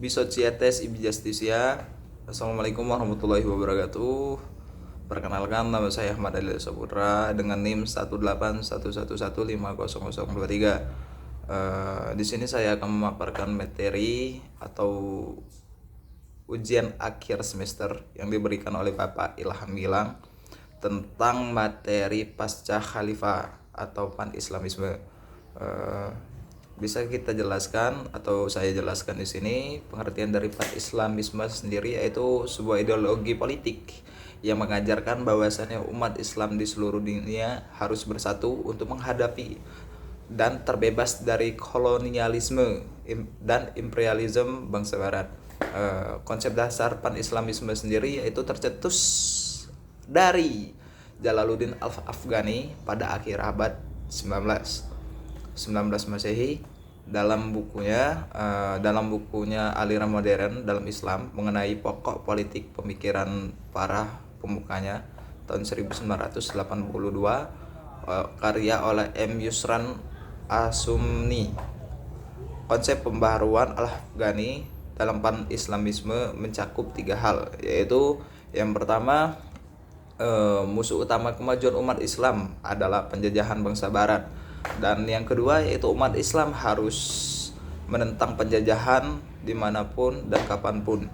Bisocietes Ibi Justicia. Assalamualaikum warahmatullahi wabarakatuh. Perkenalkan, nama saya Ahmad Adil Saputra dengan NIM 18111500023. Di sini saya akan memaparkan materi atau ujian akhir semester yang diberikan oleh Bapak Ilham Gilang tentang materi pasca khalifah atau pan-islamisme. Bisa kita jelaskan atau saya jelaskan di sini pengertian dari pan-islamisme sendiri, yaitu sebuah ideologi politik yang mengajarkan bahwasannya umat Islam di seluruh dunia harus bersatu untuk menghadapi dan terbebas dari kolonialisme dan imperialisme bangsa barat. Konsep dasar pan-islamisme sendiri yaitu tercetus dari Jalaluddin Al-Afghani pada akhir abad 19 Masehi dalam bukunya Aliran Modern dalam Islam mengenai pokok politik pemikiran para pemukanya tahun 1982, karya oleh M. Yusran Asumni. Konsep pembaharuan Al-Afghani dalam pan-islamisme mencakup 3 hal, yaitu yang pertama, musuh utama kemajuan umat Islam adalah penjajahan bangsa barat, dan yang kedua yaitu umat Islam harus menentang penjajahan dimanapun dan kapanpun,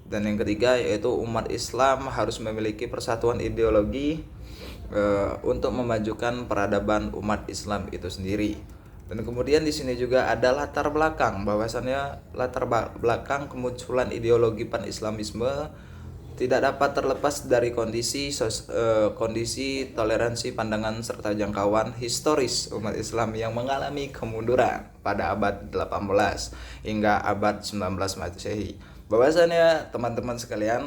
dan yang ketiga yaitu umat Islam harus memiliki persatuan ideologi untuk memajukan peradaban umat Islam itu sendiri. Dan kemudian di sini juga ada latar belakang, bahwasannya latar belakang kemunculan ideologi pan-islamisme tidak dapat terlepas dari kondisi toleransi pandangan serta jangkauan historis umat Islam yang mengalami kemunduran pada abad 18 hingga abad 19 Masehi. Bahwasannya teman-teman sekalian,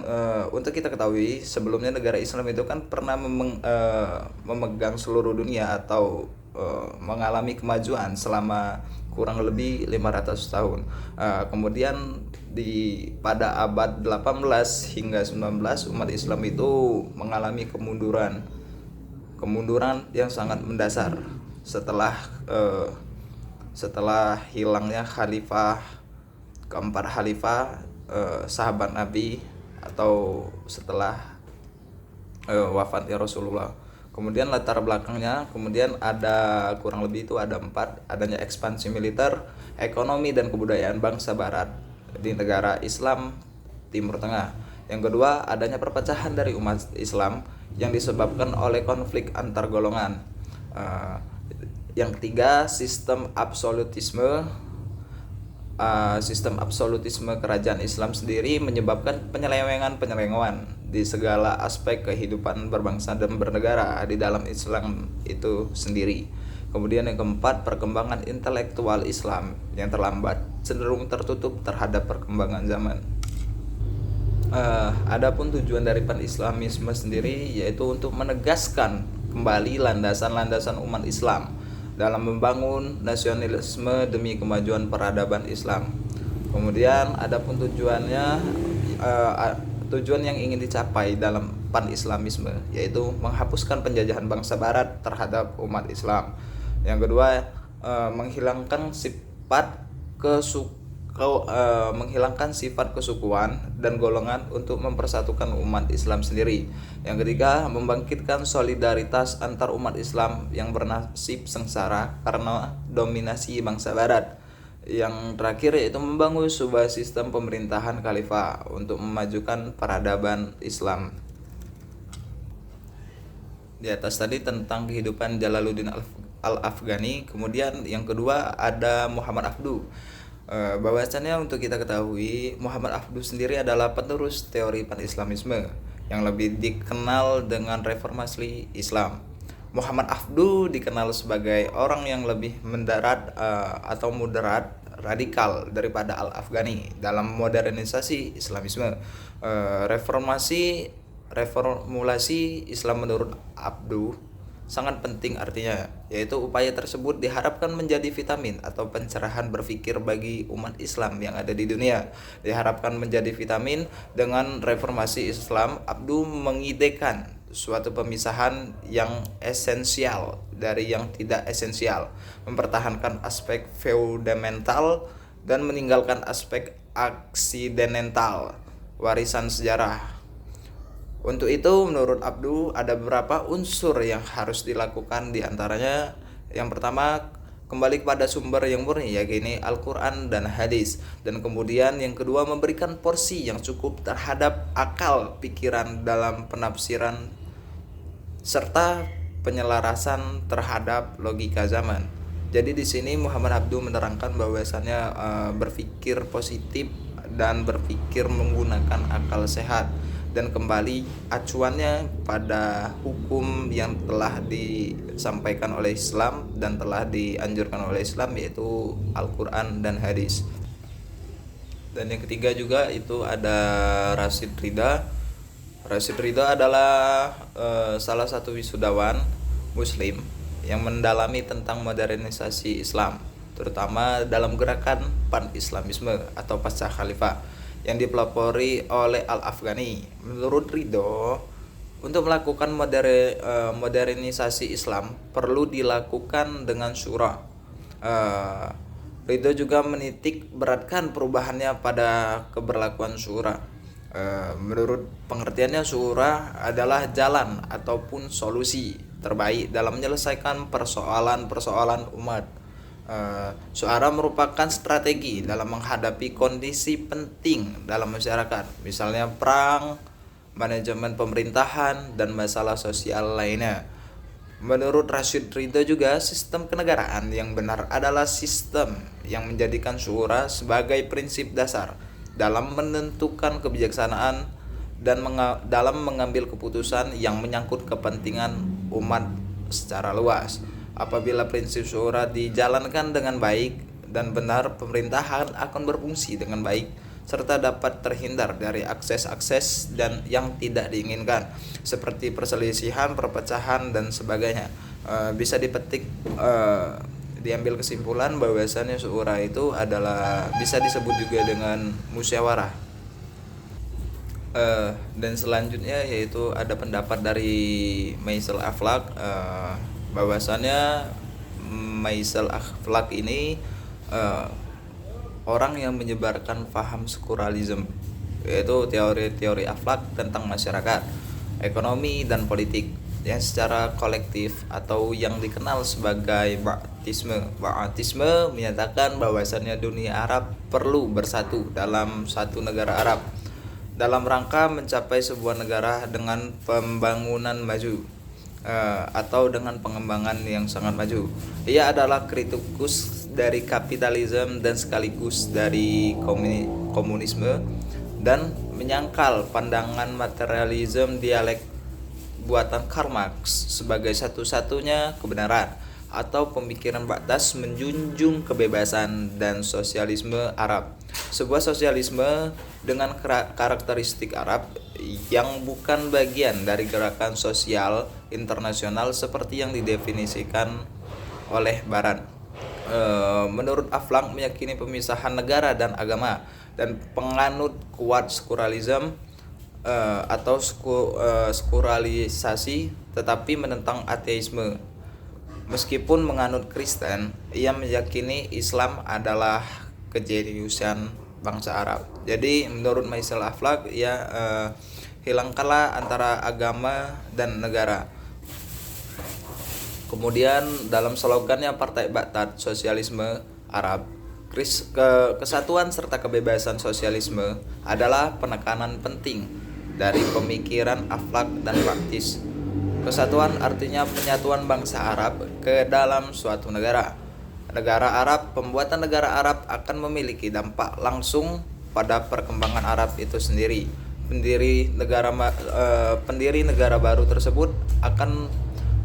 untuk kita ketahui sebelumnya negara Islam itu kan pernah memegang seluruh dunia atau mengalami kemajuan selama kurang lebih 500 tahun. Kemudian pada abad 18 hingga 19 umat Islam itu mengalami kemunduran yang sangat mendasar setelah hilangnya keempat khalifah sahabat Nabi, atau setelah wafatnya Rasulullah. Kemudian latar belakangnya ada kurang lebih itu ada 4: adanya ekspansi militer, ekonomi dan kebudayaan bangsa barat di negara Islam Timur Tengah. Yang kedua, adanya perpecahan dari umat Islam yang disebabkan oleh konflik antar golongan. Yang ketiga, sistem absolutisme kerajaan Islam sendiri menyebabkan penyelewengan di segala aspek kehidupan berbangsa dan bernegara di dalam Islam itu sendiri. Kemudian yang keempat, perkembangan intelektual Islam yang terlambat, cenderung tertutup terhadap perkembangan zaman. Adapun tujuan dari pan-islamisme sendiri yaitu untuk menegaskan kembali landasan-landasan umat Islam dalam membangun nasionalisme demi kemajuan peradaban Islam. Kemudian adapun tujuan yang ingin dicapai dalam pan-islamisme yaitu menghapuskan penjajahan bangsa barat terhadap umat Islam. Yang kedua, menghilangkan sifat kesukuan dan golongan untuk mempersatukan umat Islam sendiri. Yang ketiga, membangkitkan solidaritas antar umat Islam yang bernasib sengsara karena dominasi bangsa barat. Yang terakhir yaitu membangun sebuah sistem pemerintahan khalifah untuk memajukan peradaban Islam. Di atas tadi tentang kehidupan Jalaluddin Al-Afghani. Kemudian yang kedua ada Muhammad Afdu. Bahwasannya untuk kita ketahui, Muhammad Afdu sendiri adalah penerus teori pan-islamisme yang lebih dikenal dengan reformasi Islam. Muhammad Afdu dikenal sebagai orang yang lebih moderat radikal daripada Al-Afghani dalam modernisasi Islamisme. Reformulasi Islam menurut Abdu sangat penting, artinya yaitu upaya tersebut diharapkan menjadi vitamin atau pencerahan berpikir bagi umat Islam yang ada di dunia. Diharapkan menjadi vitamin dengan reformasi Islam. Abdu mengidekan suatu pemisahan yang esensial dari yang tidak esensial, mempertahankan aspek fundamental dan meninggalkan aspek aksidental warisan sejarah. Untuk itu menurut Abdu ada beberapa unsur yang harus dilakukan, di antaranya yang pertama kembali kepada sumber yang murni yakni Al-Quran dan hadis, dan kemudian yang kedua memberikan porsi yang cukup terhadap akal pikiran dalam penafsiran serta penyelarasan terhadap logika zaman. Jadi di sini Muhammad Abdu menerangkan bahwasannya berpikir positif dan berpikir menggunakan akal sehat, dan kembali acuannya pada hukum yang telah disampaikan oleh Islam dan telah dianjurkan oleh Islam, yaitu Al-Quran dan hadis. Dan yang ketiga juga itu ada Rashid Ridha. Rashid Ridha adalah salah satu wisudawan muslim yang mendalami tentang modernisasi Islam, terutama dalam gerakan pan-islamisme atau pasca khalifah yang dipelopori oleh Al-Afghani. Menurut Ridho, untuk melakukan modernisasi Islam perlu dilakukan dengan syura. Ridho juga menitik beratkan perubahannya pada keberlakuan syura. Menurut pengertiannya, syura adalah jalan ataupun solusi terbaik dalam menyelesaikan persoalan-persoalan umat. Syura merupakan strategi dalam menghadapi kondisi penting dalam masyarakat, misalnya perang, manajemen pemerintahan, dan masalah sosial lainnya. Menurut Rashid Ridho juga, sistem kenegaraan yang benar adalah sistem yang menjadikan syura sebagai prinsip dasar dalam menentukan kebijaksanaan dan dalam mengambil keputusan yang menyangkut kepentingan umat secara luas. Apabila prinsip syura dijalankan dengan baik dan benar, pemerintahan akan berfungsi dengan baik serta dapat terhindar dari akses-akses dan yang tidak diinginkan seperti perselisihan, perpecahan, dan sebagainya. Bisa dipetik diambil kesimpulan bahwasannya syura itu adalah bisa disebut juga dengan musyawarah. Dan selanjutnya yaitu ada pendapat dari Maisel Aflaq, bahwasannya Maisel Aflaq ini orang yang menyebarkan paham sekuralisme, yaitu teori-teori Aflaq tentang masyarakat, ekonomi, dan politik yang secara kolektif atau yang dikenal sebagai Ba'atisme. Ba'atisme menyatakan bahwasannya dunia Arab perlu bersatu dalam satu negara Arab dalam rangka mencapai sebuah negara dengan pembangunan maju atau dengan pengembangan yang sangat maju. Ia adalah kritikus dari kapitalisme dan sekaligus dari komunisme, dan menyangkal pandangan materialisme dialek buatan Karl Marx sebagai satu-satunya kebenaran, atau pemikiran Ba'atas menjunjung kebebasan dan sosialisme Arab, sebuah sosialisme dengan karakteristik Arab yang bukan bagian dari gerakan sosial internasional seperti yang didefinisikan oleh Barat. Menurut Aflaq meyakini pemisahan negara dan agama, dan penganut kuat sekuralisme atau sekuralisasi, tetapi menentang ateisme. Meskipun menganut Kristen, ia meyakini Islam adalah kejeniusan bangsa Arab. Jadi menurut Maisel Aflaq, ya hilangkanlah antara agama dan negara. Kemudian dalam slogannya Partai Ba'ath Sosialisme Arab, kesatuan serta kebebasan sosialisme adalah penekanan penting dari pemikiran Aflaq dan praktis. Kesatuan artinya penyatuan bangsa Arab ke dalam suatu negara. Negara Arab, pembuatan negara Arab akan memiliki dampak langsung pada perkembangan Arab itu sendiri. Pendiri negara baru tersebut akan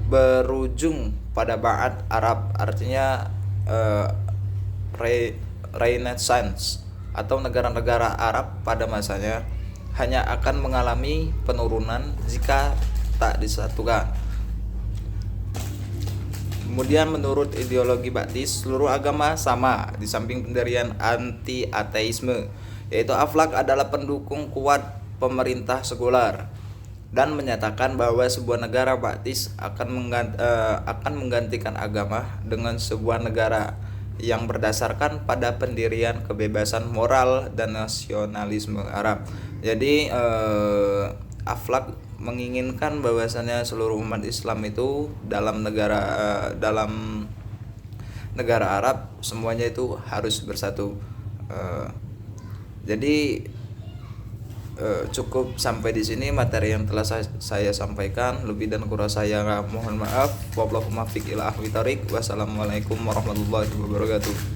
berujung pada Ba'ath Arab, artinya Renaissance, atau negara-negara Arab pada masanya hanya akan mengalami penurunan jika tak disatukan. Kemudian menurut ideologi Ba'athis, seluruh agama sama di samping pendirian anti-ateisme, yaitu Aflaq adalah pendukung kuat pemerintah sekuler dan menyatakan bahwa sebuah negara Ba'athis akan menggantikan agama dengan sebuah negara yang berdasarkan pada pendirian kebebasan moral dan nasionalisme Arab. Jadi Aflak menginginkan bahwasannya seluruh umat Islam itu dalam negara Arab semuanya itu harus bersatu. Jadi cukup sampai di sini materi yang telah saya sampaikan. Lebih dan kurang saya mohon maaf. Wassalamualaikum warahmatullahi wabarakatuh.